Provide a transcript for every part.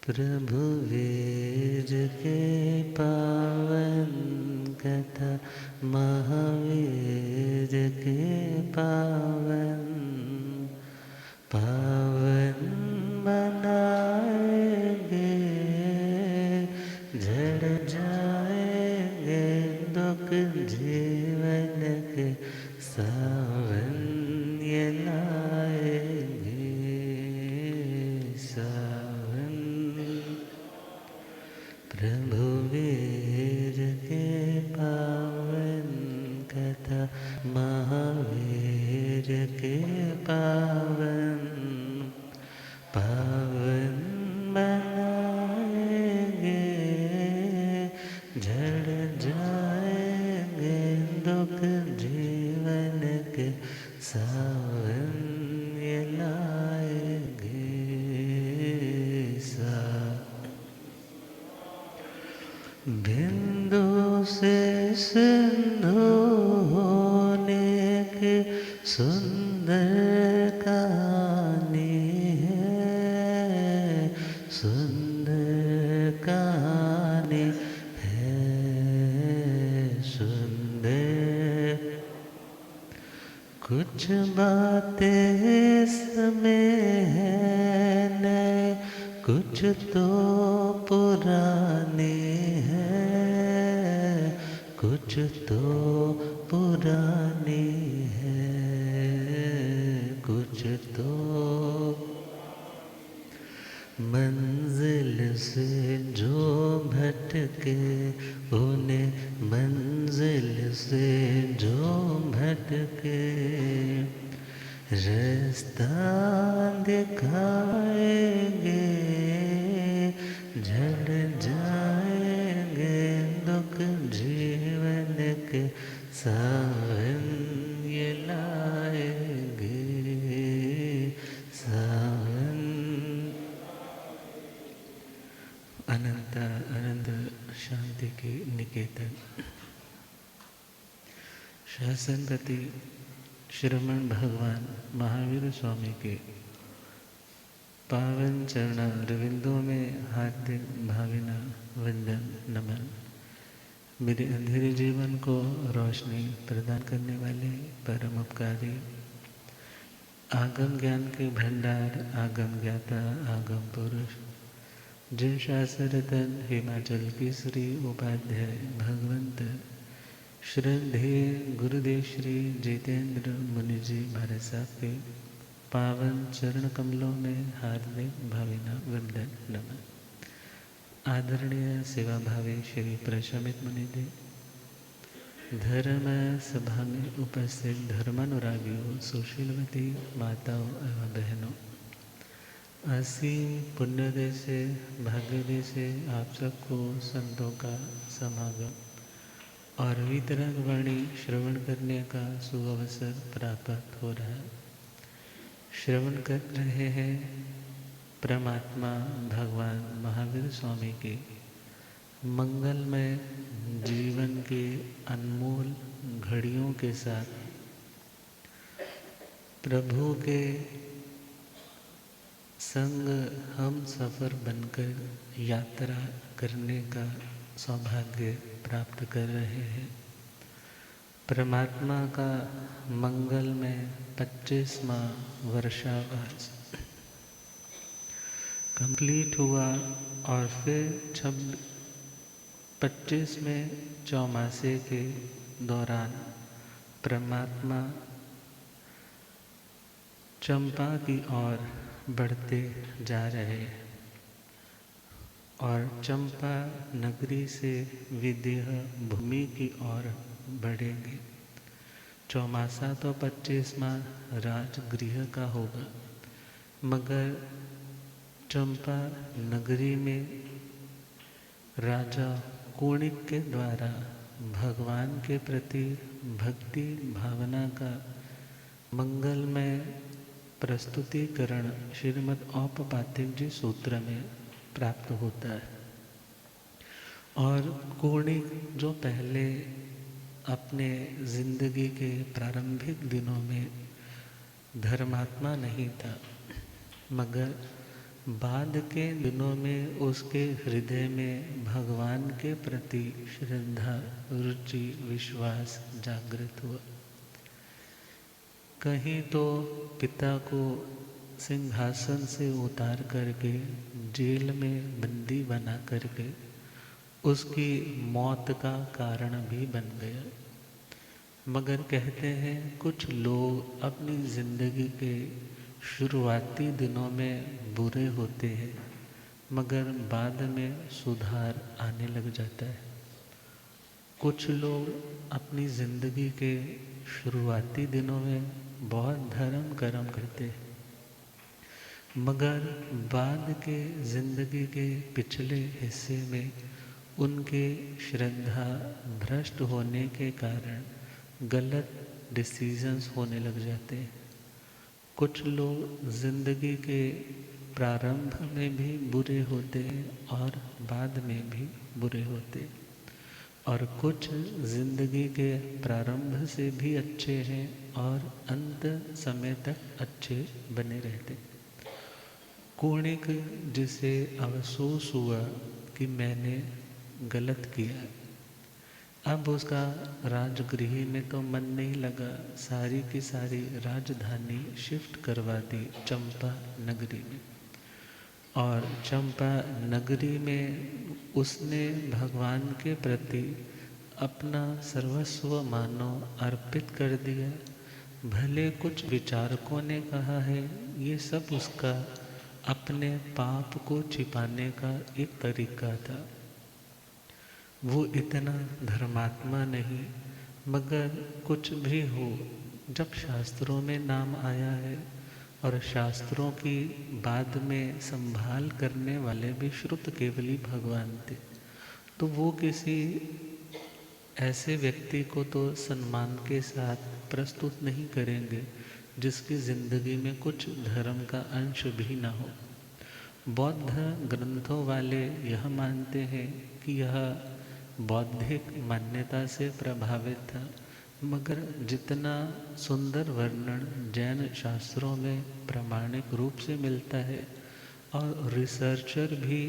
प्रभु वीर के पावन कथा, महावीर के पावन पावन बनाएंगे, झड़ जाएंगे दुख जीवन के, सावन ये लाएंगे सावन। प्रभु वीर के पावन कथा, महावीर के पावन पावन बनाएंगे, झड़ जाएंगे दुख जीवन के, सावन ये लाएंगे बिंदु से सिंधु होने की सुंदर कहानी है, सुंदर कहानी है, सुंदर। कुछ बातें इसमें है नए, कुछ तो पुरानी है, कुछ तो पुरानी है, कुछ तो मंजिल से जो भटके, उन्हें मंजिल से जो भटके, रास्ता दिखाएंगे, झड़ जाएंगे दुख जीवन के, सावन ये लाएंगे सावन। अनंत अनंत शांति के निकेतन शासनपति श्रमण भगवान महावीर स्वामी के पावन चरण रविंदों में हार्दिक भावना वंदन नमन। मेरे अंधेरे जीवन को रोशनी प्रदान करने वाले परम उपकारी, आगम ज्ञान के भंडार, आगम ज्ञाता, आगम पुरुष, जिन शास्त्ररतन हिमाचल केसरी उपाध्याय भगवंत श्रद्धेय गुरुदेव श्री जितेंद्र मुनि जी महाराज साहब के पावन चरण कमलों में हार्दिक भावना वंदन नमन। आदरणीय सेवा भावी श्री प्रशमित मुनि देव, धर्म सभा में उपस्थित धर्मानुरागियों, सुशीलवती माताओं एवं बहनों, असीम पुण्योदय से भाग्योदय से आप सबको संतों का समागम और वितरक वाणी श्रवण करने का सुअवसर प्राप्त हो रहा है। श्रवण कर रहे हैं परमात्मा भगवान महावीर स्वामी के मंगलमय जीवन के अनमोल घड़ियों के साथ प्रभु के संग हम सफ़र बनकर यात्रा करने का सौभाग्य प्राप्त कर रहे हैं। परमात्मा का मंगल में 25वां वर्षावास कंप्लीट हुआ और फिर 25वें चौमासे के दौरान परमात्मा चंपा की ओर बढ़ते जा रहे हैं और चंपा नगरी से विदेह भूमि की ओर बढ़ेंगे। चौमासा तो 25वां राजगृह का होगा, मगर चंपा नगरी में राजा कोणिक के द्वारा भगवान के प्रति भक्ति भावना का मंगलमय प्रस्तुतिकरण श्रीमद् औपपातिक जी सूत्र में प्राप्त होता है। और कोणिक जो पहले अपने जिंदगी के प्रारंभिक दिनों में धर्मात्मा नहीं था, मगर बाद के दिनों में उसके हृदय में भगवान के प्रति श्रद्धा, रुचि, विश्वास जागृत हुआ। कहीं तो पिता को सिंहासन से उतार करके जेल में बंदी बना करके उसकी मौत का कारण भी बन गया। मगर कहते हैं कुछ लोग अपनी ज़िंदगी के शुरुआती दिनों में बुरे होते हैं, मगर बाद में सुधार आने लग जाता है। कुछ लोग अपनी ज़िंदगी के शुरुआती दिनों में बहुत धर्म कर्म करते हैं, मगर बाद के ज़िंदगी के पिछले हिस्से में उनके श्रद्धा भ्रष्ट होने के कारण गलत डिसीजंस होने लग जाते हैं। कुछ लोग ज़िंदगी के प्रारंभ में भी बुरे होते हैं और बाद में भी बुरे होते हैं, और कुछ ज़िंदगी के प्रारंभ से भी अच्छे हैं और अंत समय तक अच्छे बने रहते। कोणिक जिसे अफसोस हुआ कि मैंने गलत किया, अब उसका राजगृह में तो मन नहीं लगा, सारी की सारी राजधानी शिफ्ट करवा दी चंपा नगरी में। और चंपा नगरी में उसने भगवान के प्रति अपना सर्वस्व मानो अर्पित कर दिया। भले कुछ विचारकों ने कहा है ये सब उसका अपने पाप को छिपाने का एक तरीका था, वो इतना धर्मात्मा नहीं। मगर कुछ भी हो, जब शास्त्रों में नाम आया है और शास्त्रों की बाद में संभाल करने वाले भी श्रुत केवली भगवान थे, तो वो किसी ऐसे व्यक्ति को तो सम्मान के साथ प्रस्तुत नहीं करेंगे जिसकी ज़िंदगी में कुछ धर्म का अंश भी ना हो। बौद्ध ग्रंथों वाले यह मानते हैं कि यह बौद्धिक मान्यता से प्रभावित था, मगर जितना सुंदर वर्णन जैन शास्त्रों में प्रामाणिक रूप से मिलता है और रिसर्चर भी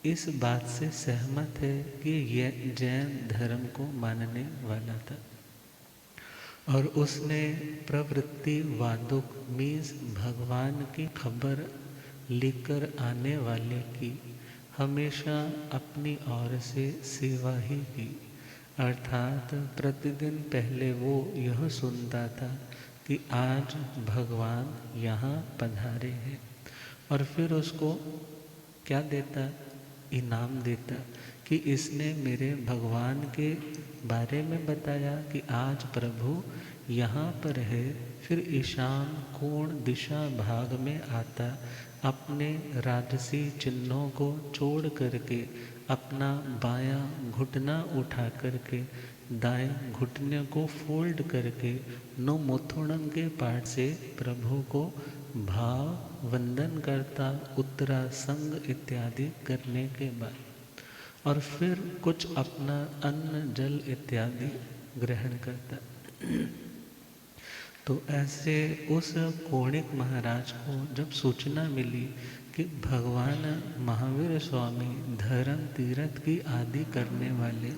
इस बात से सहमत है कि यह जैन धर्म को मानने वाला था। और उसने प्रवृत्ति वादुक मीन्स भगवान की खबर लेकर आने वाले की हमेशा अपनी ओर से सेवा ही की। अर्थात प्रतिदिन पहले वो यह सुनता था कि आज भगवान यहाँ पधारे हैं, और फिर उसको क्या देता, इनाम देता कि इसने मेरे भगवान के बारे में बताया कि आज प्रभु यहाँ पर है। फिर ईशान कोण दिशा भाग में आता, अपने राजसी चिन्हों को छोड़ करके अपना बायां घुटना उठा करके दाएं घुटने को फोल्ड करके नो मुथुणम के पाठ से प्रभु को भाव वंदन करता, उत्तरा संग इत्यादि करने के बाद, और फिर कुछ अपना अन्न जल इत्यादि ग्रहण करता। तो ऐसे उस कोणिक महाराज को जब सूचना मिली कि भगवान महावीर स्वामी धर्म तीर्थ की आदि करने वाले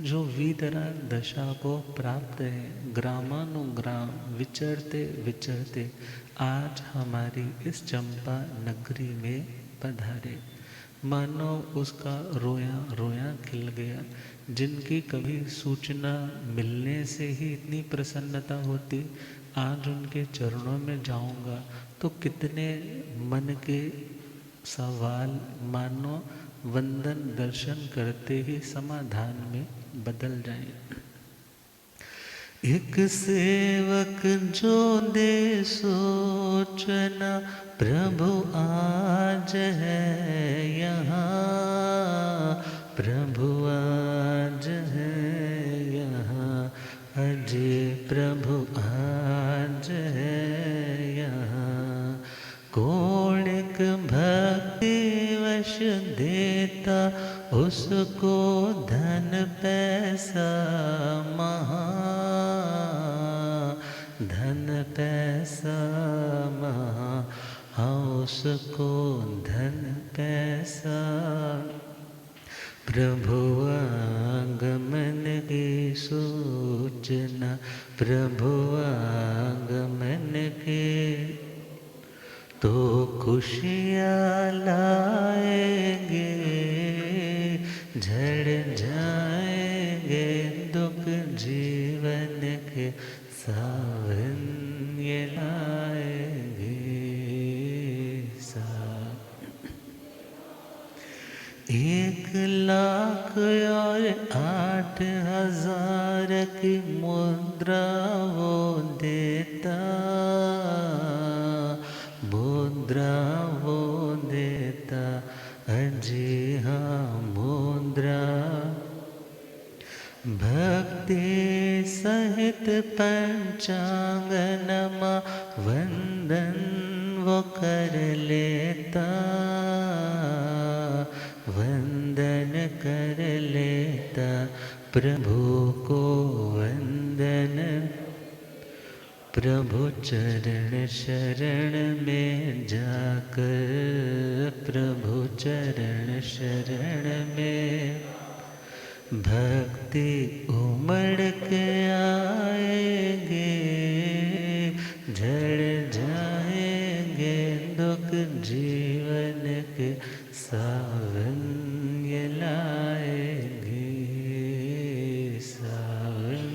जो वीतरा दशा को प्राप्त है, ग्रामानुग्राम विचरते विचरते आज हमारी इस चंपा नगरी में पधारे, मानो उसका रोया रोया खिल गया। जिनकी कभी सूचना मिलने से ही इतनी प्रसन्नता होती, आज उनके चरणों में जाऊंगा तो कितने मन के सवाल मानो वंदन दर्शन करते ही समाधान में बदल जाए। एक सेवक जो दे सोचना, प्रभु आज है यहाँ, प्रभु आज है यहाँ, अजय प्रभु आज है यहाँ। कोणिक भक्ति वश देता, उसको धन पैसा महा, धन पैसा महा, हाँ उसको धन पैसा, प्रभु आगमन की सूचना, प्रभु आगमन के तो खुशियाँ लाएंगे, झड़ जाएंगे दुख जीवन के, सावन ये लाएंगे सा। 1,00,000 और 8,000 की मुद्रा वो देता, मुद्रा वो देता, अजी हाँ मुद्रा। भक्ति सहित पंचांगनमा वंदन वो कर लेता, वंदन कर लेता, प्रभु को वंदन। प्रभु चरण शरण में जाकर, प्रभु चरण शरण में भक्ति उमड़ के आएंगे, झड़ जाएंगे दुख जीवन के, सावन ये लाएंगे सावन।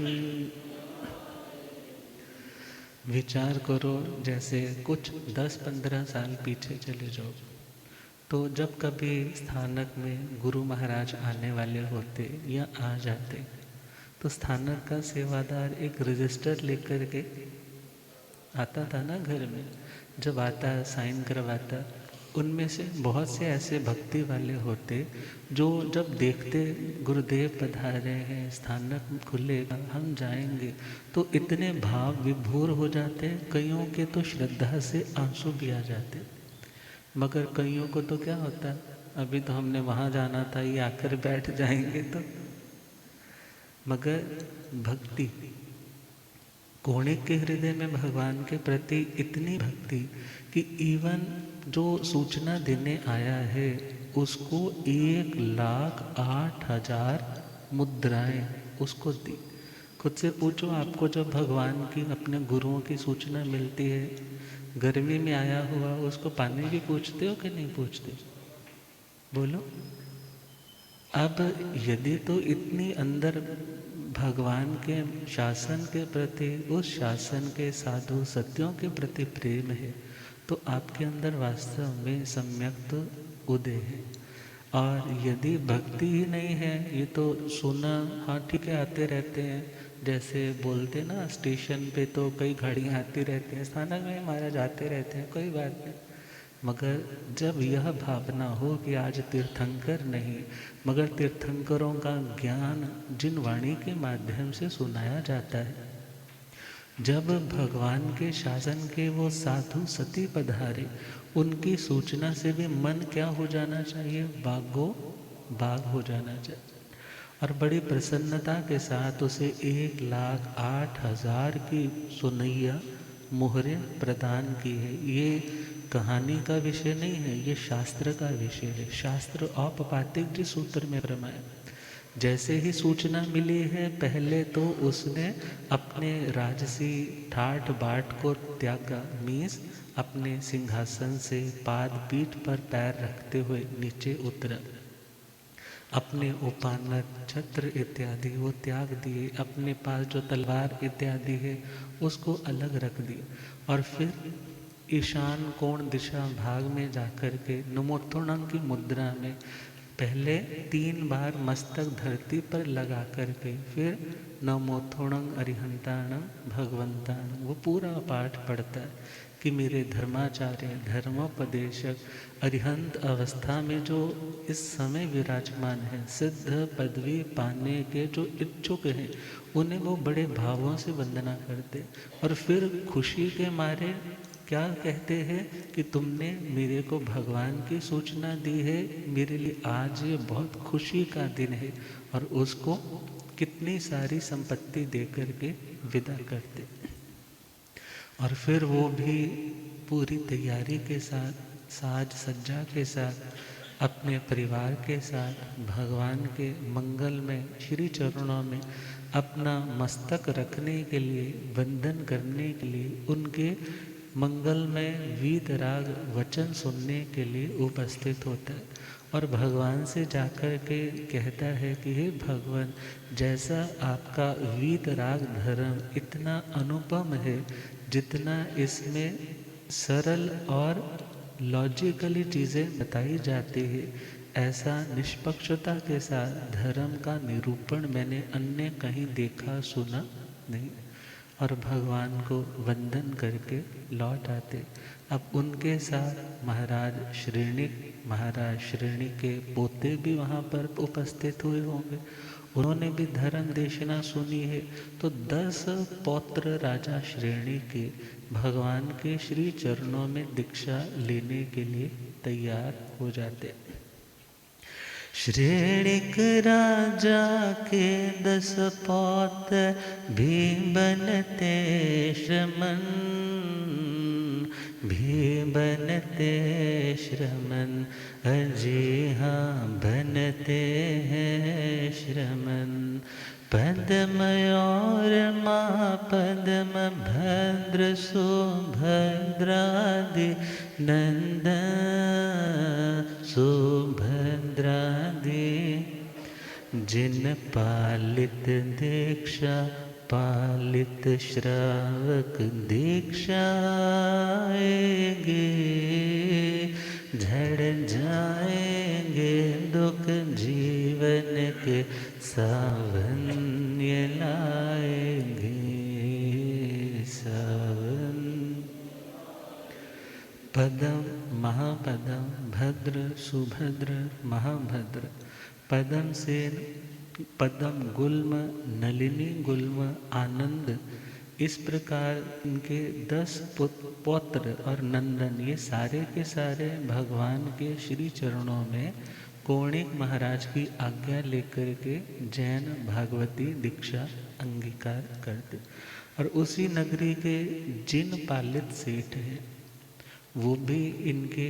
विचार करो, जैसे कुछ 10-15 साल पीछे चले जाओ, तो जब कभी स्थानक में गुरु महाराज आने वाले होते या आ जाते, तो स्थानक का सेवादार एक रजिस्टर लेकर के आता था ना घर में। जब आता साइन करवाता, उनमें से बहुत से ऐसे भक्ति वाले होते जो जब देखते गुरुदेव पधारे हैं, स्थानक खुलेगा, हम जाएंगे, तो इतने भाव विभोर हो जाते। कईयों के तो श्रद्धा से आंसू भी आ जाते, मगर कईयों को तो क्या होता, अभी तो हमने वहाँ जाना था, ये आकर बैठ जाएंगे तो। मगर भक्ति, कोणिक के हृदय में भगवान के प्रति इतनी भक्ति कि इवन जो सूचना देने आया है उसको 1,08,000 मुद्राएं उसको दी। खुद से पूछो, आपको जब भगवान की, अपने गुरुओं की सूचना मिलती है, गर्मी में आया हुआ, उसको पानी भी पूछते हो कि नहीं पूछते? बोलो। अब यदि तो इतनी अंदर भगवान के शासन के प्रति, उस शासन के साधु सत्यों के प्रति प्रेम है, तो आपके अंदर वास्तव में सम्यक उदय है। और यदि भक्ति ही नहीं है, ये तो सुना, हाँ ठीक है आते रहते हैं, जैसे बोलते ना स्टेशन पे तो कई गाड़ियाँ आती रहती हैं, स्थानक में महाराज आते रहते हैं, कोई बात नहीं। मगर जब यह भावना हो कि आज तीर्थंकर नहीं, मगर तीर्थंकरों का ज्ञान जिन वाणी के माध्यम से सुनाया जाता है, जब भगवान के शासन के वो साधु सती पधारे, उनकी सूचना से भी मन क्या हो जाना चाहिए? बागो बाग हो जाना चाहिए। और बड़ी प्रसन्नता के साथ उसे 1,08,000 की सुनैया मोहरें प्रदान की है। ये कहानी का विषय नहीं है, ये शास्त्र का विषय है। शास्त्र औपपातिक जी सूत्र में प्रमाण। जैसे ही सूचना मिली है, पहले तो उसने अपने राजसी ठाट बाट को त्यागा, मीन्स अपने सिंहासन से पाद पीठ पर पैर रखते हुए नीचे उतरा। अपने उपानत छत्र इत्यादि वो त्याग दिए, अपने पास जो तलवार इत्यादि है उसको अलग रख दी, और फिर ईशान कोण दिशा भाग में जाकर के नमोत्थुणं की मुद्रा में पहले 3 बार मस्तक धरती पर लगा करके फिर नमोत्थुणं अरिहंताणं भगवंताणं वो पूरा पाठ पढ़ता है कि मेरे धर्माचार्य, धर्मोपदेशक अरिहंत अवस्था में जो इस समय विराजमान है, सिद्ध पदवी पाने के जो इच्छुक हैं, उन्हें वो बड़े भावों से वंदना करते, और फिर खुशी के मारे क्या कहते हैं कि तुमने मेरे को भगवान की सूचना दी है, मेरे लिए आज ये बहुत खुशी का दिन है, और उसको कितनी सारी संपत्ति दे करके विदा करते। और फिर वो भी पूरी तैयारी के साथ साज सज्जा के साथ अपने परिवार के साथ भगवान के मंगल में श्री चरणों में अपना मस्तक रखने के लिए, वंदन करने के लिए, उनके मंगल में वीत राग वचन सुनने के लिए उपस्थित होता है और भगवान से जाकर के कहता है कि हे भगवान, जैसा आपका वीत राग धर्म इतना अनुपम है, जितना इसमें सरल और लॉजिकली चीज़ें बताई जाती है, ऐसा निष्पक्षता के साथ धर्म का निरूपण मैंने अन्य कहीं देखा सुना नहीं। और भगवान को वंदन करके लौट आते। अब उनके साथ महाराज श्रेणी के पोते भी वहाँ पर उपस्थित हुए होंगे, उन्होंने भी धर्म देशना सुनी है। तो 10 पौत्र राजा श्रेणी के भगवान के श्री चरणों में दीक्षा लेने के लिए तैयार हो जाते। श्रेणिक राजा के 10 पौत्र भी बनते श्रमण, भी बनते श्रमण, अजी हाँ बनते हैं श्रमण। पद्म और माँ पद्म भद्र सुभद्रादि नंदन, सुभद्रादि जिन पालित दीक्षा, पालित श्रावक दीक्षा आएगी, झड़ जाएंगे दुख जीवन के सावन ये लाएंगे सावन। पदम महापदम भद्र सुभद्र महाभद्र, पदम से पदम गुल्म नलिनी गुल्म आनंद, इस प्रकार इनके 10 पौत्र और नंदन ये सारे के सारे भगवान के श्री चरणों में कौणिक महाराज की आज्ञा लेकर के जैन भागवती दीक्षा अंगीकार करते। और उसी नगरी के जिन पालित सेठ हैं वो भी इनके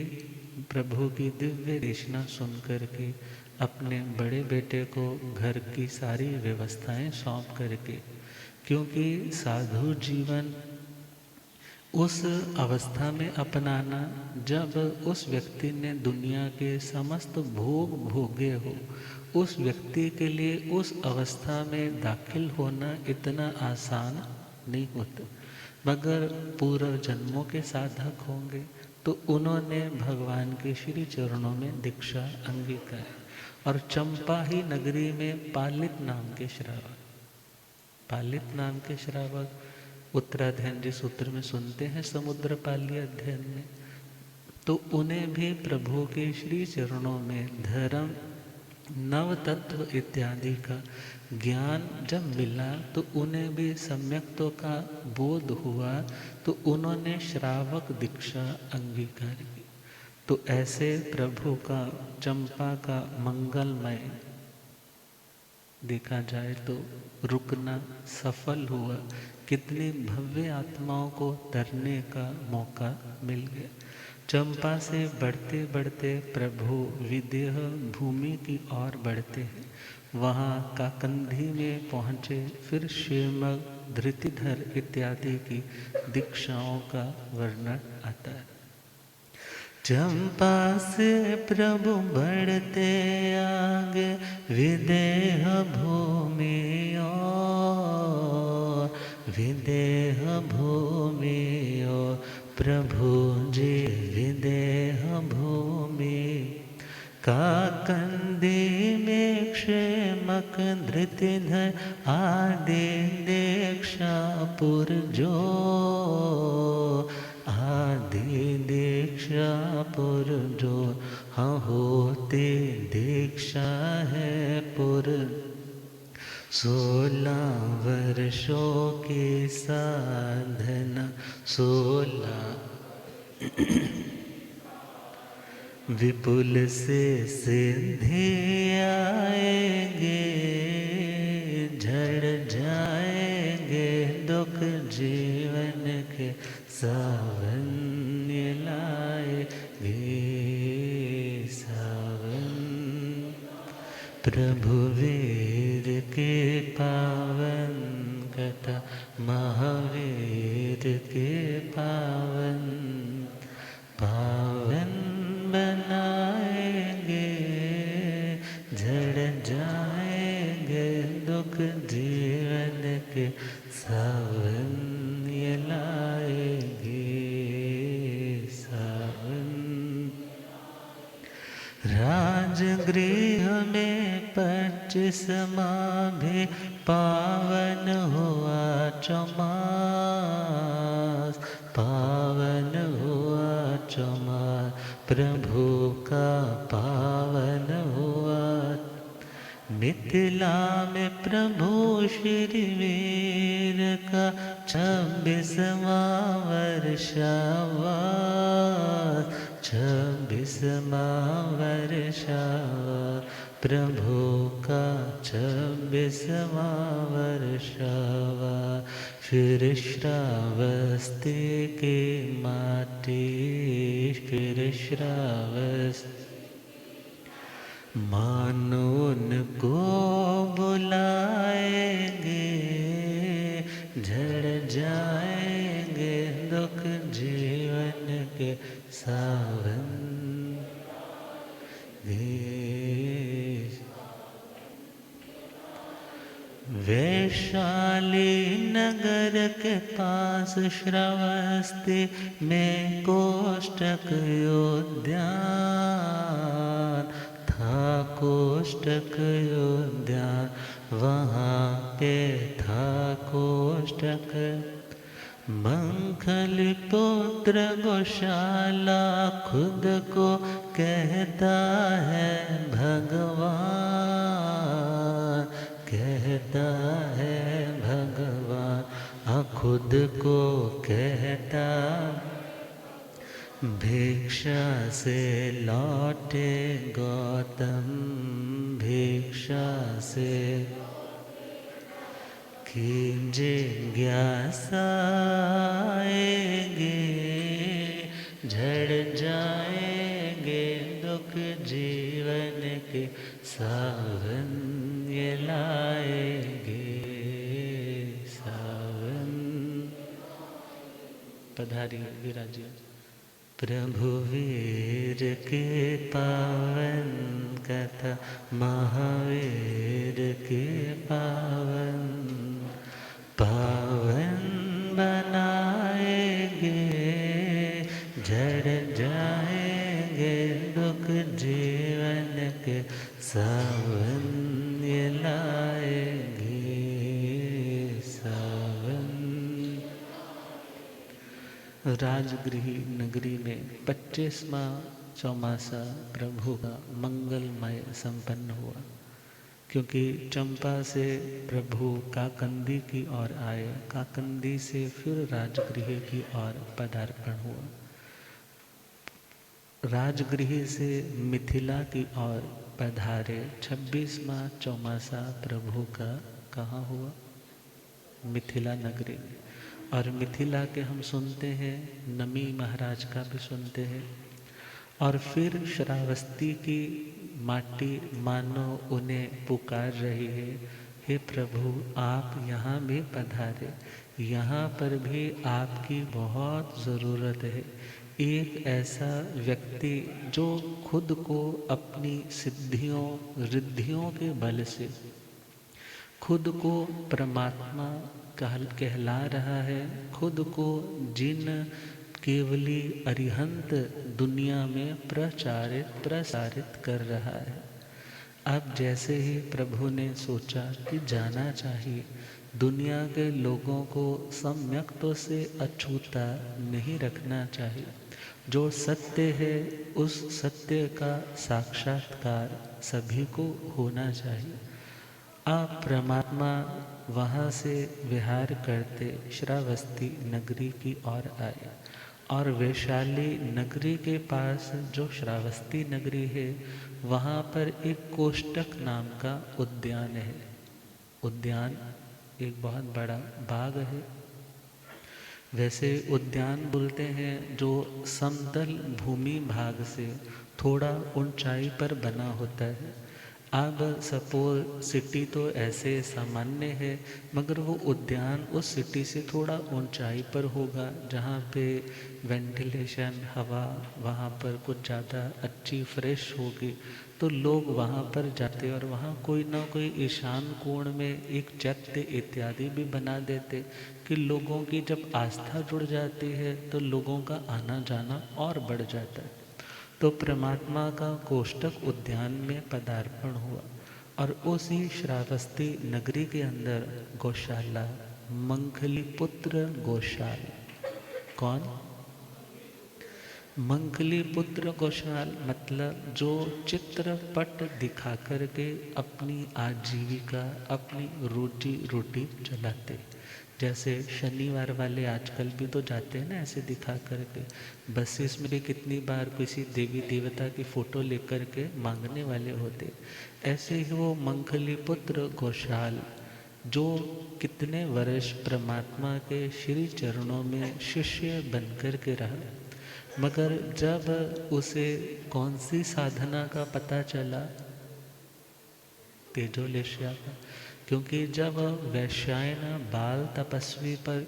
प्रभु की दिव्य देशना सुन करके अपने बड़े बेटे को घर की सारी व्यवस्थाएं सौंप करके, क्योंकि साधु जीवन उस अवस्था में अपनाना जब उस व्यक्ति ने दुनिया के समस्त भोग भोगे हो, उस व्यक्ति के लिए उस अवस्था में दाखिल होना इतना आसान नहीं होता। मगर पूर्व जन्मों के साधक होंगे तो उन्होंने भगवान के श्री चरणों में दीक्षा अंगीकार। और चंपा ही नगरी में पालित नाम के श्रावक, पालित नाम के श्रावक उत्तराध्ययन जिस सूत्र में सुनते हैं समुद्र पाली अध्ययन में, तो उन्हें भी प्रभु के श्री चरणों में धर्म नव तत्व इत्यादि का ज्ञान जब मिला तो उन्हें भी सम्यक्तों का बोध हुआ, तो उन्होंने श्रावक दीक्षा अंगीकार की। तो ऐसे प्रभु का चंपा का मंगलमय देखा जाए तो रुकना सफल हुआ। कितनी भव्य आत्माओं को तरने का मौका मिल गया। चंपा से बढ़ते बढ़ते प्रभु विदेह भूमि की ओर बढ़ते हैं, वहाँ काकंधी में पहुँचे, फिर श्रीमग धृतिधर इत्यादि की दीक्षाओं का वर्णन आता है। चंपा से प्रभु बढ़ते आगे विदेह भूमि और, विदेह भूमि और प्रभु जी विदेह भूमि। काकंदी में क्षेमक धृतिधर आदि दीक्षापुर जो, आदि दीक्षापुर जो, हाँ होते दीक्षा है पुर। 16 वर्षों की साधना, 16 विपुल से सिद्धि आएंगे, झड़ जाएंगे दुख जीवन के सावन लाएंगे। प्रभु वेद के पावन कथा, महावेद के पावन पावन बनाएंगे, झड़ जाएंगे दुख जीवन के, सावन ये लाएंगे सावन। राजगृह में 25वां भी पावन हुआ चौमास, पावन हुआ चौमास, प्रभु का पावन हुआ। मिथिला में प्रभु श्री वीर का 26वां वर्षावास, 26वां वर्षावास, प्रभु का 26वां वर्षावास। फिर श्रावस्ती की माटी, फिर श्रावस्ती मानो उनको बुलाएंगे, झड़ जाएंगे दुख जीवन के, सावन वैशाली नगर के पास श्रावस्ती में कोष्टक उद्यान था, कोष्टक उद्यान वहाँ पे था कोष्टक। मंखल पुत्र गौशाला खुद को कहता है भगवान, कहता है भगवान, खुद को कहता। भिक्षा से लौटे गौतम, भिक्षा से की जिज्ञासा आएंगे, झड़ जाएंगे दुख जीवन के, सावन ये लाएंगे सावन। पधारी विराजिए। प्रभु वीर के पावन कथा, महावीर के पावन पावन बनाएंगे, झड़ जाएंगे दुख जीवन के, सावन ये लाएंगे सावन। राजगृह नगरी में 25वां चौमासा प्रभु का मंगलमय संपन्न हुआ, क्योंकि चंपा से प्रभु काकंदी की ओर आए, काकंदी से फिर राजगृह की ओर पदार्पण हुआ, राजगृह से मिथिला की ओर पधारे। 26वां चौमासा प्रभु का कहाँ हुआ? मिथिला नगरी में। और मिथिला के हम सुनते हैं, नमी महाराज का भी सुनते हैं। और फिर श्रावस्ती की माटी मानो उन्हें पुकार रही है, हे प्रभु आप यहाँ भी पधारे, यहाँ पर भी आपकी बहुत ज़रूरत है। एक ऐसा व्यक्ति जो खुद को अपनी सिद्धियों रिद्धियों के बल से खुद को परमात्मा कहला रहा है, खुद को जिन केवली अरिहंत दुनिया में प्रसारित कर रहा है। अब जैसे ही प्रभु ने सोचा कि जाना चाहिए, दुनिया के लोगों को सम्यक्तों से अछूता नहीं रखना चाहिए। जो सत्य है उस सत्य का साक्षात्कार सभी को होना चाहिए। अब परमात्मा वहाँ से विहार करते श्रावस्ती नगरी की ओर आए, और वैशाली नगरी के पास जो श्रावस्ती नगरी है वहाँ पर एक कोष्टक नाम का उद्यान है। उद्यान एक बहुत बड़ा बाग है। वैसे उद्यान बोलते हैं जो समतल भूमि भाग से थोड़ा ऊंचाई पर बना होता है। अब सपोज सिटी तो ऐसे सामान्य है, मगर वो उद्यान उस सिटी से थोड़ा ऊंचाई पर होगा, जहाँ पे वेंटिलेशन हवा वहाँ पर कुछ ज़्यादा अच्छी फ्रेश होगी, तो लोग वहाँ पर जाते और वहाँ कोई ना कोई ईशान कोण में एक चैत्य इत्यादि भी बना देते कि लोगों की जब आस्था जुड़ जाती है तो लोगों का आना जाना और बढ़ जाता है। तो परमात्मा का कोष्टक उद्यान में पदार्पण हुआ और उसी श्रावस्ती नगरी के अंदर गौशाला, मंखली पुत्र गौशाल। कौन? मंखली पुत्र गौशाल मतलब जो चित्रपट दिखा करके अपनी आजीविका, अपनी रोजी रोटी चलाते। जैसे शनिवार वाले आजकल भी तो जाते हैं ना ऐसे दिखा करके, बसेस में भी कितनी बार किसी देवी देवता की फोटो लेकर के मांगने वाले होते। ऐसे ही वो मंखली पुत्र गौशाल जो कितने वर्ष परमात्मा के श्री चरणों में शिष्य बनकर के रहा, मगर जब उसे कौन सी साधना का पता चला, तेजोलेशिया का, क्योंकि जब वैश्यायन बाल तपस्वी पर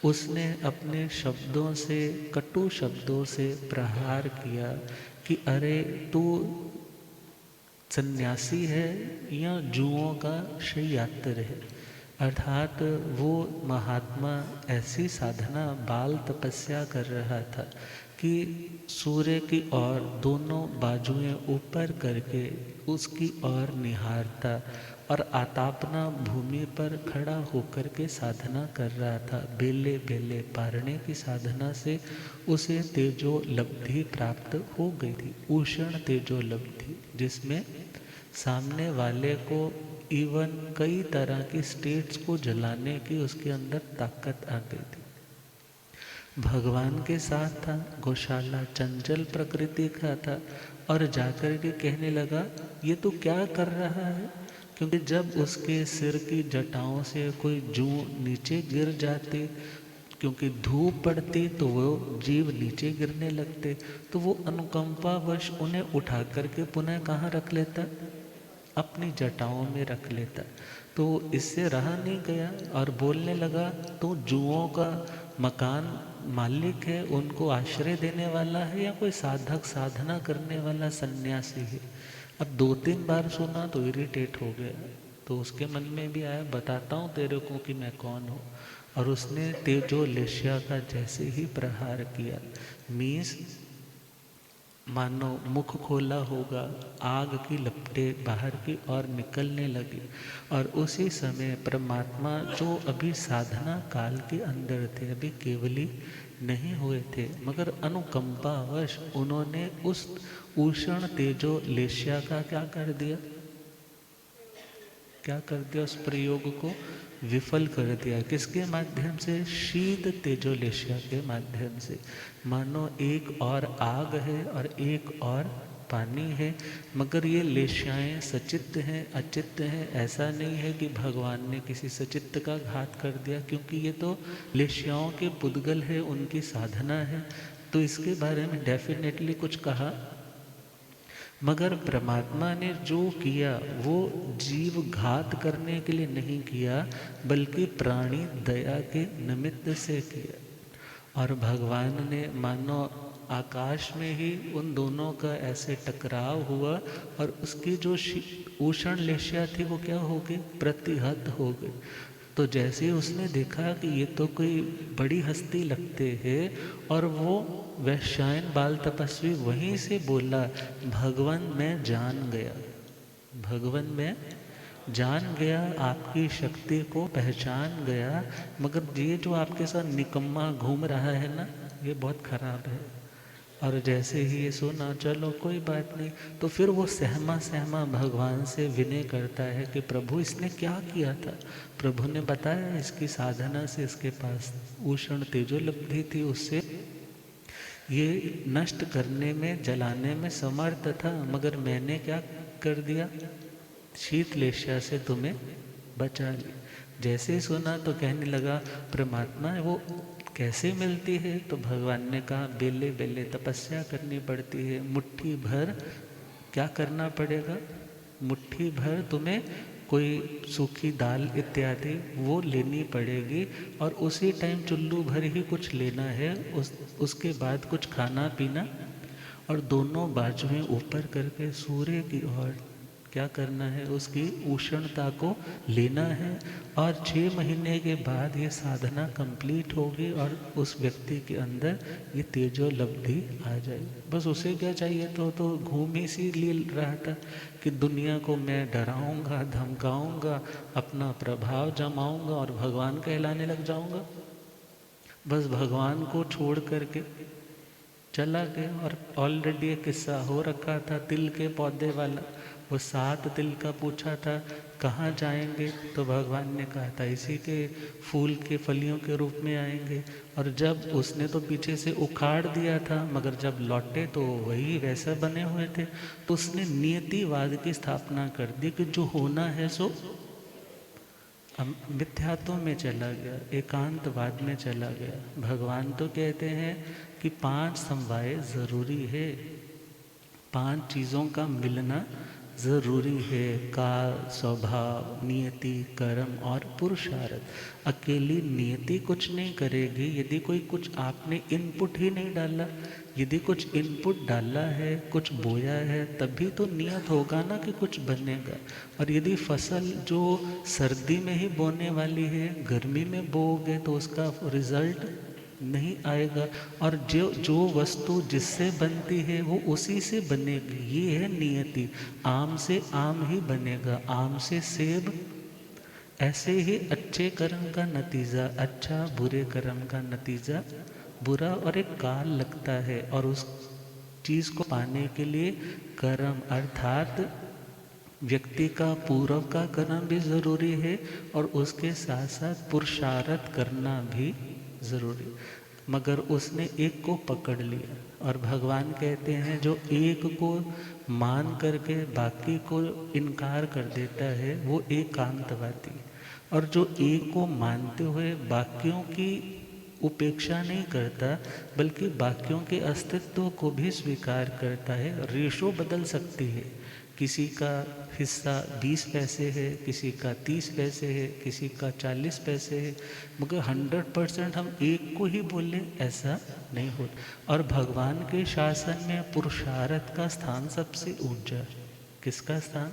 उसने अपने शब्दों से, कटु शब्दों से प्रहार किया कि अरे तू सन्यासी है या जुओं का शययात्र है, अर्थात वो महात्मा ऐसी साधना बाल तपस्या कर रहा था कि सूर्य की ओर दोनों बाजुएं ऊपर करके उसकी ओर निहारता और आतापना भूमि पर खड़ा होकर के साधना कर रहा था। बेले बेले पारने की साधना से उसे तेजोलब्धि प्राप्त हो गई थी, उष्ण तेजोलब्धि, जिसमें सामने वाले को इवन कई तरह की स्टेट्स को जलाने की उसके अंदर ताकत आ गई थी। भगवान के साथ था, गौशाला चंचल प्रकृति का था और जाकर के कहने लगा ये तो क्या कर रहा है, क्योंकि जब उसके सिर की जटाओं से कोई जू नीचे गिर जाती, क्योंकि धूप पड़ती तो वो जीव नीचे गिरने लगते, तो वो अनुकंपावश उन्हें उठा करके पुनः कहाँ रख लेता, अपनी जटाओं में रख लेता। तो इससे रहा नहीं गया और बोलने लगा तो जुओं का मकान मालिक है, उनको आश्रय देने वाला है या कोई साधक साधना करने वाला सन्यासी है। अब 2-3 बार सुना तो इरिटेट हो गया, तो उसके मन में भी आया बताता हूँ तेरे को कि मैं कौन हूँ, और उसने तेजोलेशिया का जैसे ही प्रहार किया, मीन्स मानो मुख खोला होगा, आग की लपटें बाहर की ओर निकलने लगी और उसी समय परमात्मा जो अभी साधना काल के अंदर थे, अभी केवली नहीं हुए थे, मगर अनुकंपावश उन्होंने उस उष्ण तेजो लेशिया का क्या कर दिया, क्या कर दिया, उस प्रयोग को विफल कर दिया। किसके माध्यम से? शीत तेजोलेशिया के माध्यम से। मानो एक और आग है और एक और पानी है, मगर ये लेशियाएँ सचित्त हैं, अचित्त हैं। ऐसा नहीं है कि भगवान ने किसी सचित्त का घात कर दिया, क्योंकि ये तो लेशियाओं के पुद्गल है, उनकी साधना है, तो इसके बारे में डेफिनेटली कुछ कहा, मगर परमात्मा ने जो किया वो जीव घात करने के लिए नहीं किया, बल्कि प्राणी दया के निमित्त से किया। और भगवान ने मानो आकाश में ही उन दोनों का ऐसे टकराव हुआ और उसकी जो उष्ण लेशिया थी वो क्या हो गई, प्रतिहत हो गई। तो जैसे उसने देखा कि ये तो कोई बड़ी हस्ती लगते हैं, और वो वैश्यायन बाल तपस्वी वहीं से बोला, भगवान मैं जान गया, भगवान मैं जान गया, आपकी शक्ति को पहचान गया, मगर ये जो आपके साथ निकम्मा घूम रहा है ना, ये बहुत खराब है। और जैसे ही ये सुना, चलो कोई बात नहीं, तो फिर वो सहमा सहमा भगवान से विनय करता है कि प्रभु इसने क्या किया था। प्रभु ने बताया इसकी साधना से इसके पास उष्ण तेजोलब्धि थी, उससे ये नष्ट करने में, जलाने में समर्थ था, मगर मैंने क्या कर दिया, शीत लेशिया से तुम्हें बचा लिया। जैसे ही सुना तो कहने लगा परमात्मा वो कैसे मिलती है, तो भगवान ने कहा बेले बेले तपस्या करनी पड़ती है, मुट्ठी भर क्या करना पड़ेगा? मुट्ठी भर तुम्हें कोई सूखी दाल इत्यादि वो लेनी पड़ेगी, और उसी टाइम चुल्लू भर ही कुछ लेना है। उसके बाद कुछ खाना पीना, और दोनों बाजुएं ऊपर करके सूर्य की ओर क्या करना है, उसकी उष्णता को लेना है। और 6 महीने के बाद ये साधना कंप्लीट होगी और उस व्यक्ति के अंदर ये तेजोलब्धि आ जाएगी। बस उसे क्या चाहिए, तो घूम ही सी ले रहा था कि दुनिया को मैं डराऊंगा, धमकाऊंगा, अपना प्रभाव जमाऊंगा और भगवान कहलाने लग जाऊंगा। बस भगवान को छोड़ करके चला गया। और ऑलरेडी एक किस्सा हो रखा था तिल के पौधे वाला। वो 7 तिल का पूछा था कहाँ जाएंगे, तो भगवान ने कहा था इसी के फूल के फलियों के रूप में आएंगे। और जब उसने तो पीछे से उखाड़ दिया था, मगर जब लौटे तो वही वैसा बने हुए थे। तो उसने नियतिवाद की स्थापना कर दी कि जो होना है सो मिथ्यात्व में चला गया, एकांतवाद में चला गया। भगवान तो कहते हैं कि 5 समवाय ज़रूरी है, 5 चीज़ों का मिलना ज़रूरी है, काल, स्वभाव, नियति, कर्म और पुरुषार्थ। अकेली नियति कुछ नहीं करेगी यदि कोई कुछ आपने इनपुट ही नहीं डाला। यदि कुछ इनपुट डाला है, कुछ बोया है, तभी तो नियत होगा ना कि कुछ बनेगा। और यदि फसल जो सर्दी में ही बोने वाली है, गर्मी में बोओगे तो उसका रिजल्ट नहीं आएगा। और जो वस्तु जिससे बनती है वो उसी से बनेगी, ये है नियति। आम से आम ही बनेगा, आम से सेब। ऐसे ही अच्छे कर्म का नतीजा अच्छा, बुरे कर्म का नतीजा बुरा, और एक काल लगता है। और उस चीज़ को पाने के लिए कर्म अर्थात व्यक्ति का पूर्व का कर्म भी ज़रूरी है, और उसके साथ साथ पुरुषार्थ करना भी ज़रूरी। मगर उसने एक को पकड़ लिया। और भगवान कहते हैं जो एक को मान करके बाकी को इनकार कर देता है वो एकांतवादी। और जो एक को मानते हुए बाकियों की उपेक्षा नहीं करता, बल्कि बाकियों के अस्तित्व को भी स्वीकार करता है। रेशो बदल सकती है, किसी का हिस्सा 20 पैसे है, किसी का 30 पैसे है, किसी का 40 पैसे है, मगर 100% हम एक को ही बोले ऐसा नहीं होता। और भगवान के शासन में पुरुषार्थ का स्थान सबसे ऊंचा। किसका स्थान?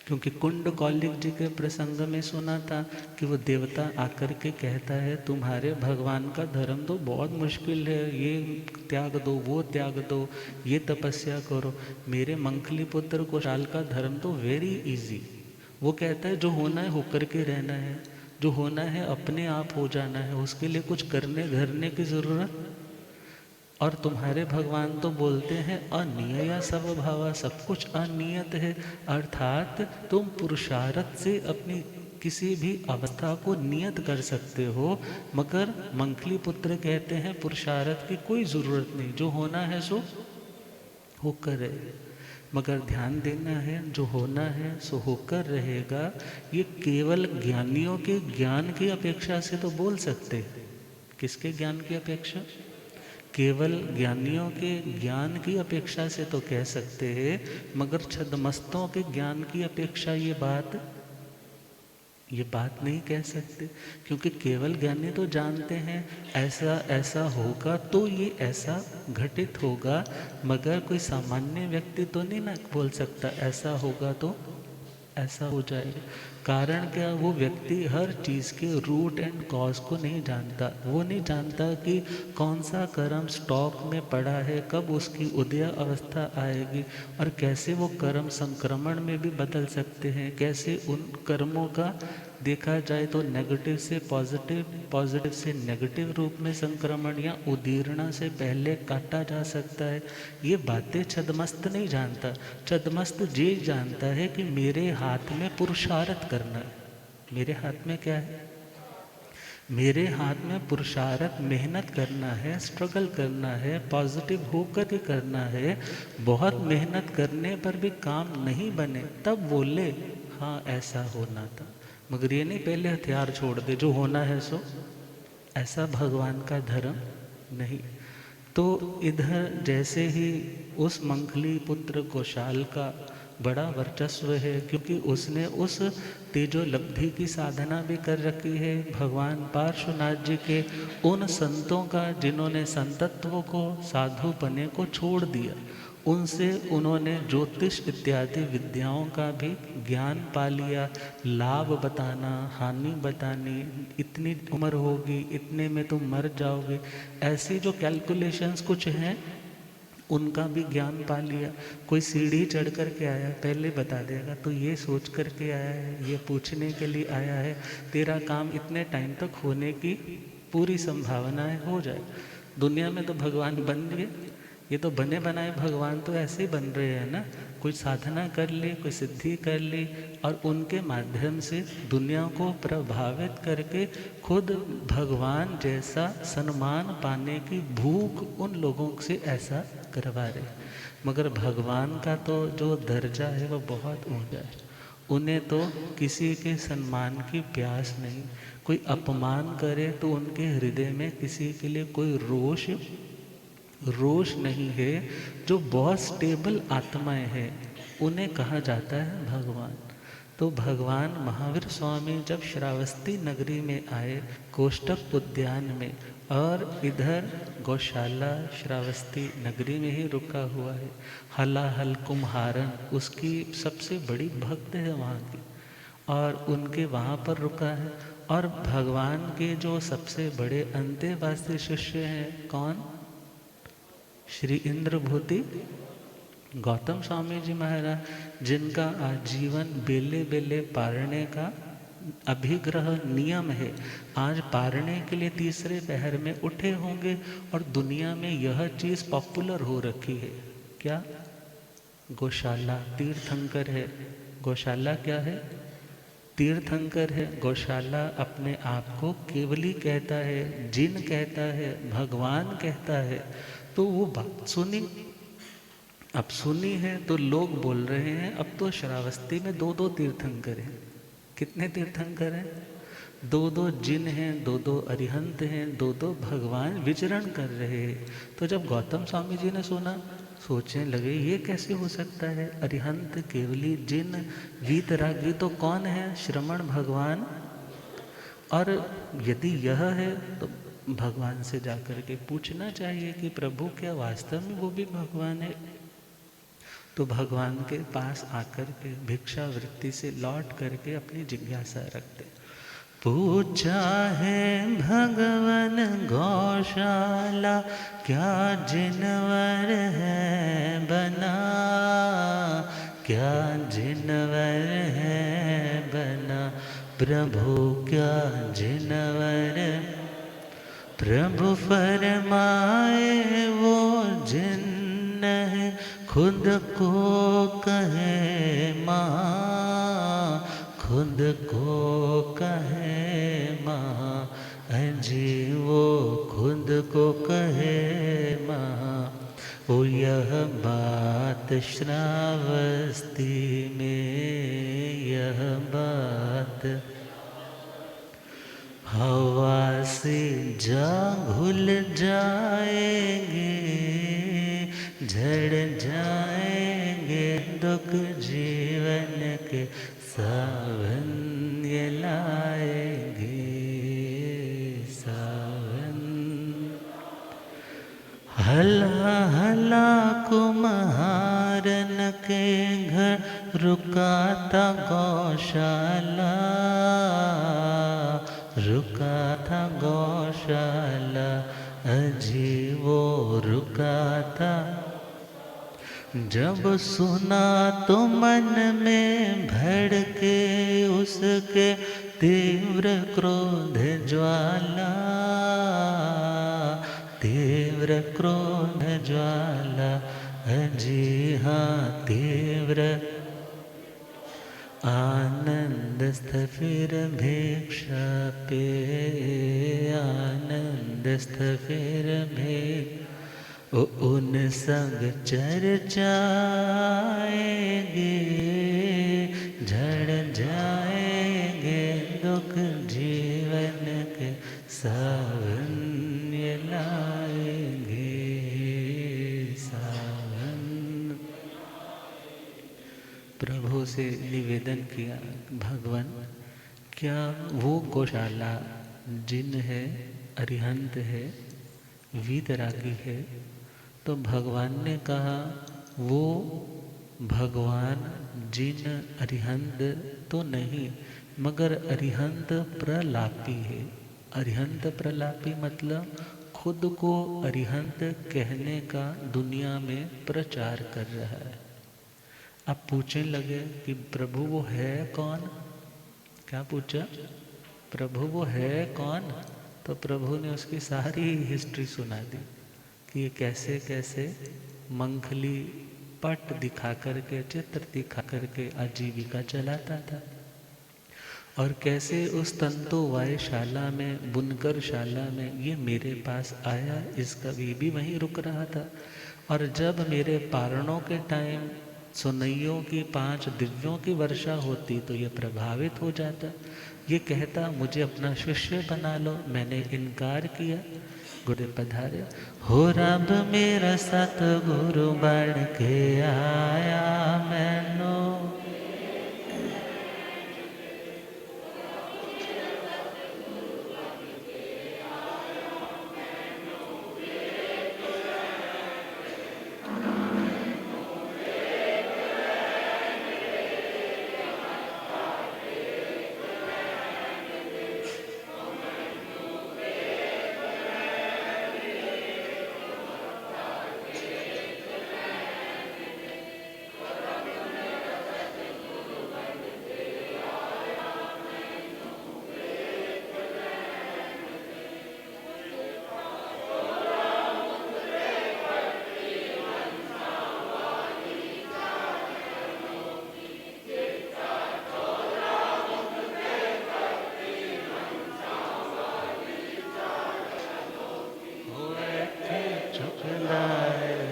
क्योंकि कुंड कौलिक जी के प्रसंग में सुना था कि वो देवता आकर के कहता है तुम्हारे भगवान का धर्म तो बहुत मुश्किल है, ये त्याग दो, वो त्याग दो, ये तपस्या करो। मेरे मंखली पुत्र कुशाल का धर्म तो वेरी इजी। वो कहता है जो होना है होकर के रहना है, जो होना है अपने आप हो जाना है, उसके लिए कुछ करने धरने की ज़रूरत। और तुम्हारे भगवान तो बोलते हैं अनियया स्वभावा, सब कुछ अनियत है। अर्थात तुम पुरुषार्थ से अपनी किसी भी अवस्था को नियत कर सकते हो, मगर मंखली पुत्र कहते हैं पुरुषार्थ की कोई ज़रूरत नहीं, जो होना है सो होकर रहे। मगर ध्यान देना है जो होना है सो होकर रहेगा। ये केवल ज्ञानियों के ज्ञान की अपेक्षा से तो बोल सकते हैं। किसके ज्ञान की अपेक्षा? केवल ज्ञानियों के ज्ञान की अपेक्षा से तो कह सकते हैं, मगर छद्मस्तों के ज्ञान की अपेक्षा ये बात नहीं कह सकते। क्योंकि केवल ज्ञानी तो जानते हैं ऐसा ऐसा होगा तो ये ऐसा घटित होगा, मगर कोई सामान्य व्यक्ति तो नहीं ना बोल सकता ऐसा होगा तो ऐसा हो जाएगा। कारण क्या? वो व्यक्ति हर चीज़ के रूट एंड कॉज को नहीं जानता। वो नहीं जानता कि कौन सा कर्म स्टॉक में पड़ा है, कब उसकी उदय अवस्था आएगी, और कैसे वो कर्म संक्रमण में भी बदल सकते हैं। कैसे उन कर्मों का देखा जाए तो नेगेटिव से पॉजिटिव, पॉजिटिव से नेगेटिव रूप में संक्रमण या उदीर्णा से पहले काटा जा सकता है। ये बातें छद्मस्त नहीं जानता। छद्मस्त ये जानता है कि मेरे हाथ में पुरुषार्थ करना है। मेरे हाथ में क्या है? मेरे हाथ में पुरुषार्थ, मेहनत करना है, स्ट्रगल करना है, पॉजिटिव होकर के करना है। बहुत मेहनत करने पर भी काम नहीं बने तब बोले हाँ ऐसा होना था, मगर ये नहीं पहले हथियार छोड़ दे, जो होना है सो। ऐसा भगवान का धर्म नहीं। तो इधर जैसे ही उस मंखली पुत्र गोशाल का बड़ा वर्चस्व है, क्योंकि उसने उस तेजोलब्धि की साधना भी कर रखी है। भगवान पार्श्वनाथ जी के उन संतों का जिन्होंने संतत्व को, साधुपने को छोड़ दिया, उनसे उन्होंने ज्योतिष इत्यादि विद्याओं का भी ज्ञान पा लिया। लाभ बताना, हानि बतानी, इतनी उम्र होगी, इतने में तुम मर जाओगे, ऐसी जो कैलकुलेशंस कुछ हैं उनका भी ज्ञान पा लिया। कोई सीढ़ी चढ़ कर के आया, पहले बता देगा तो ये सोच कर के आया है, ये पूछने के लिए आया है, तेरा काम इतने टाइम तक होने की पूरी संभावना है, हो जाए। दुनिया में तो भगवान बन गए, ये तो बने बनाए भगवान तो ऐसे ही बन रहे हैं ना। कोई साधना कर ली, कोई सिद्धि कर ली और उनके माध्यम से दुनिया को प्रभावित करके खुद भगवान जैसा सम्मान पाने की भूख उन लोगों से ऐसा करवा रहे। मगर भगवान का तो जो दर्जा है वो बहुत ऊंचा है, उन्हें तो किसी के सम्मान की प्यास नहीं। कोई अपमान करे तो उनके हृदय में किसी के लिए कोई रोष नहीं है। जो बहुत स्टेबल आत्माएं हैं उन्हें कहा जाता है भगवान। तो भगवान महावीर स्वामी जब श्रावस्ती नगरी में आए, कोष्टक उद्यान में, और इधर गौशाला श्रावस्ती नगरी में ही रुका हुआ है। हलाहल कुम्हारन उसकी सबसे बड़ी भक्त है वहाँ की, और उनके वहाँ पर रुका है। और भगवान के जो सबसे बड़े अंतेवासी शिष्य हैं कौन? श्री इंद्रभूति गौतम स्वामी जी महाराज, जिनका आजीवन बेले बेले पारने का अभिग्रह नियम है। आज पारने के लिए तीसरे पहर में उठे होंगे और दुनिया में यह चीज़ पॉपुलर हो रखी है। क्या? गौशाला तीर्थंकर है। गौशाला क्या है? तीर्थंकर है। गौशाला अपने आप को केवली कहता है, जिन कहता है, भगवान कहता है। तो वो बात सुनी, अब सुनी है तो लोग बोल रहे हैं अब तो श्रावस्ती में 2-2 तीर्थंकर हैं। कितने तीर्थंकर हैं? 2-2 जिन हैं, 2-2 अरिहंत हैं, 2-2 भगवान विचरण कर रहे हैं। तो जब गौतम स्वामी जी ने सुना, सोचने लगे ये कैसे हो सकता है? अरिहंत, केवली, जिन, वीतरागी तो कौन है? श्रमण भगवान। और यदि यह है तो भगवान से जाकर के पूछना चाहिए कि प्रभु क्या वास्तव में वो भी भगवान है? तो भगवान के पास आकर के भिक्षा वृत्ति से लौट करके अपनी जिज्ञासा रखते। पूछा है भगवान गौशाला क्या जिनवर है बना, क्या जिनवर है बना, प्रभु क्या जिनवर। प्रभु फरमाए वो जिन्न है खुद को कहे माँ, खुद को कहे माँ, अजी वो खुद को कहे माँ। ओ यह बात श्रावस्ती में, यह बात हवा से जा घुल जाएंगे, झड़ जाएंगे दुख जीवन के सावन ये लाएंगे, सावन। हला हला कुम्हारन के घर रुका था गौशाला, रुका था गौशाला, अजी वो रुका था। जब सुना तो मन में भड़के उसके तीव्र क्रोध ज्वाला, तीव्र क्रोध ज्वाला, अजी हाँ तीव्र। आनंद स्थिर भिक्षा पे, आनंद स्थिर भिक्षा, उन संग चर्चाएंगे, झड़ जाएंगे दुख जीवन के सावन ये लाएंगे। प्रभु से निवेदन किया, भगवान क्या वो गौशाला जिन है, अरिहंत है, वीतरागी है? तो भगवान ने कहा वो भगवान जिन अरिहंत तो नहीं, मगर अरिहंत प्रलापी है। अरिहंत प्रलापी मतलब खुद को अरिहंत कहने का दुनिया में प्रचार कर रहा है। अब पूछने लगे कि प्रभु वो है कौन? क्या पूछा? प्रभु वो है कौन? तो प्रभु ने उसकी सारी हिस्ट्री सुना दी कि ये कैसे कैसे मंगली पट दिखा करके, चित्र दिखा करके आजीविका चलाता था, और कैसे उस तंतु वायशाला में, बुनकर शाला में ये मेरे पास आया, इसका भी वहीं रुक रहा था। और जब मेरे पारणों के टाइम सुनैयों की 5 दिव्यों की वर्षा होती तो ये प्रभावित हो जाता। ये कहता मुझे अपना शिष्य बना लो, मैंने इनकार किया। गुरु पधारे, हो रब मेरा सतगुरु बन के आया मैनो,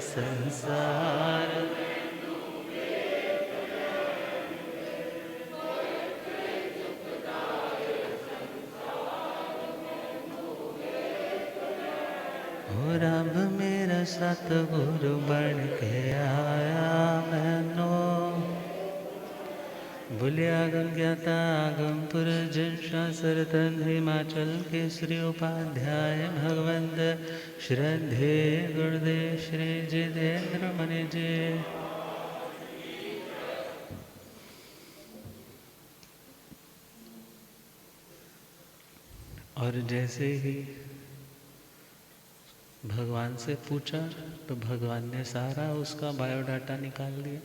संसार हो रब मेरा सतगुरु बन के आया मैनो। बोलिया आगम ज्ञाता आगमपुर जिनशा सरतन हिमाचल के श्री उपाध्याय भगवंत श्रद्धे गुरुदेव श्री जितेंद्र मणि जी। और जैसे ही भगवान से पूछा तो भगवान ने सारा उसका बायोडाटा निकाल दिया।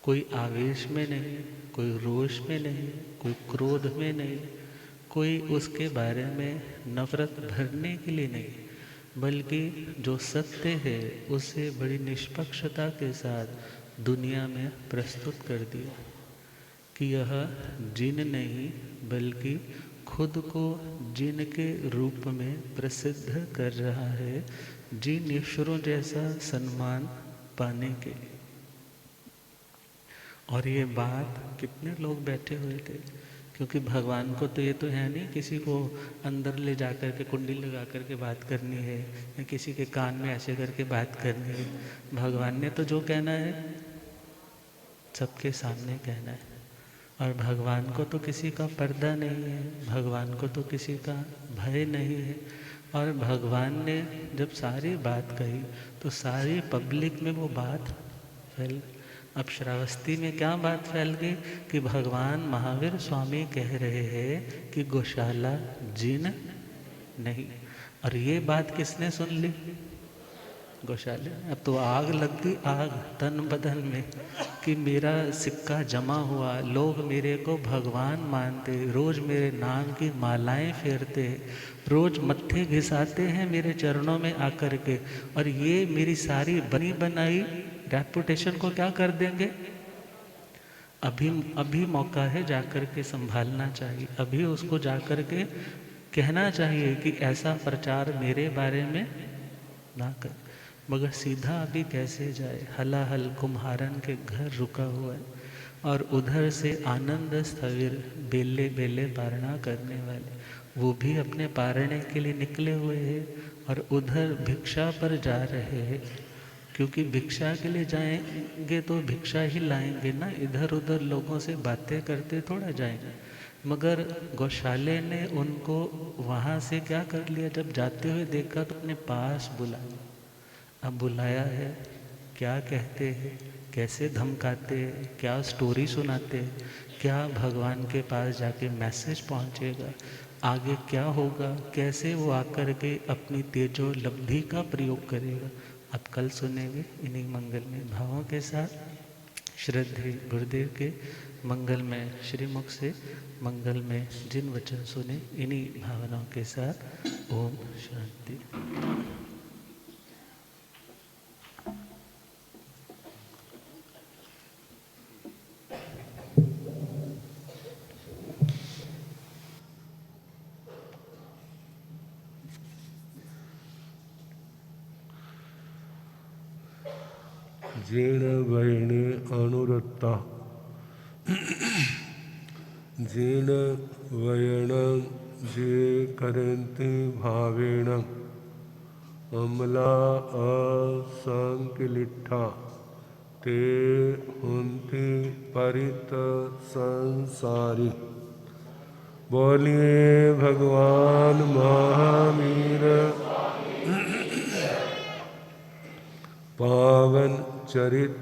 कोई आवेश में नहीं, कोई रोष में नहीं, कोई क्रोध में नहीं, कोई उसके बारे में नफरत भरने के लिए नहीं, बल्कि जो सत्य है उसे बड़ी निष्पक्षता के साथ दुनिया में प्रस्तुत कर दिया कि यह जिन नहीं बल्कि खुद को जिन के रूप में प्रसिद्ध कर रहा है, जिन ईश्वरों जैसा सम्मान पाने के लिए। और ये बात कितने लोग बैठे हुए थे, क्योंकि भगवान को तो ये तो है नहीं किसी को अंदर ले जाकर के कुंडी लगा करके बात करनी है या किसी के कान में ऐसे करके बात करनी है। भगवान ने तो जो कहना है सबके सामने कहना है। और भगवान को तो किसी का पर्दा नहीं है, भगवान को तो किसी का भय नहीं है। और भगवान ने जब सारी बात कही तो सारी पब्लिक में वो बात फैल। अब श्रावस्ती में क्या बात फैल गई कि भगवान महावीर स्वामी कह रहे हैं कि गौशाला जिन नहीं। और ये बात किसने सुन ली? गौशाले। अब तो आग लग गई, आग तन बदन में कि मेरा सिक्का जमा हुआ, लोग मेरे को भगवान मानते, रोज मेरे नाम की मालाएं फेरते, रोज मत्थे घिसाते हैं मेरे चरणों में आकर के, और ये मेरी सारी बनी बनाई रेपुटेशन को क्या कर देंगे? अभी मौका है जाकर के संभालना चाहिए, अभी उसको जाकर के कहना चाहिए कि ऐसा प्रचार मेरे बारे में ना कर। मगर सीधा अभी कैसे जाए? हलाहल कुम्हारन के घर रुका हुआ है और उधर से आनंद स्थविर बेले बेले पारणा करने वाले वो भी अपने पारणे के लिए निकले हुए हैं और उधर भिक्षा पर जा रहे हैं। क्योंकि भिक्षा के लिए जाएंगे तो भिक्षा ही लाएंगे ना, इधर उधर लोगों से बातें करते थोड़ा जाएंगे। मगर गौशाले ने उनको वहाँ से क्या कर लिया, जब जाते हुए देखा तो अपने पास बुलाया। अब बुलाया है, क्या कहते हैं, कैसे धमकाते हैं, क्या स्टोरी सुनाते हैं, क्या भगवान के पास जाके मैसेज पहुंचेगा, आगे क्या होगा, कैसे वो आकर के अपनी तेजो लब्धि का प्रयोग करेगा, आप कल सुनेंगे इन्हीं मंगलमय भावों के साथ। श्रद्धेय गुरुदेव के मंगलमय श्रीमुख से मंगलमय जिन वचन सुने, इन्हीं भावनाओं के साथ ओम शांति। जीर्ण वैणे अनुरक्ता जीर्ण वयण जे करन्ति भावेण अमला असंकिलिठा ते हुन्ति परित संसारी। बोलिए भगवान महावीर पावन चरित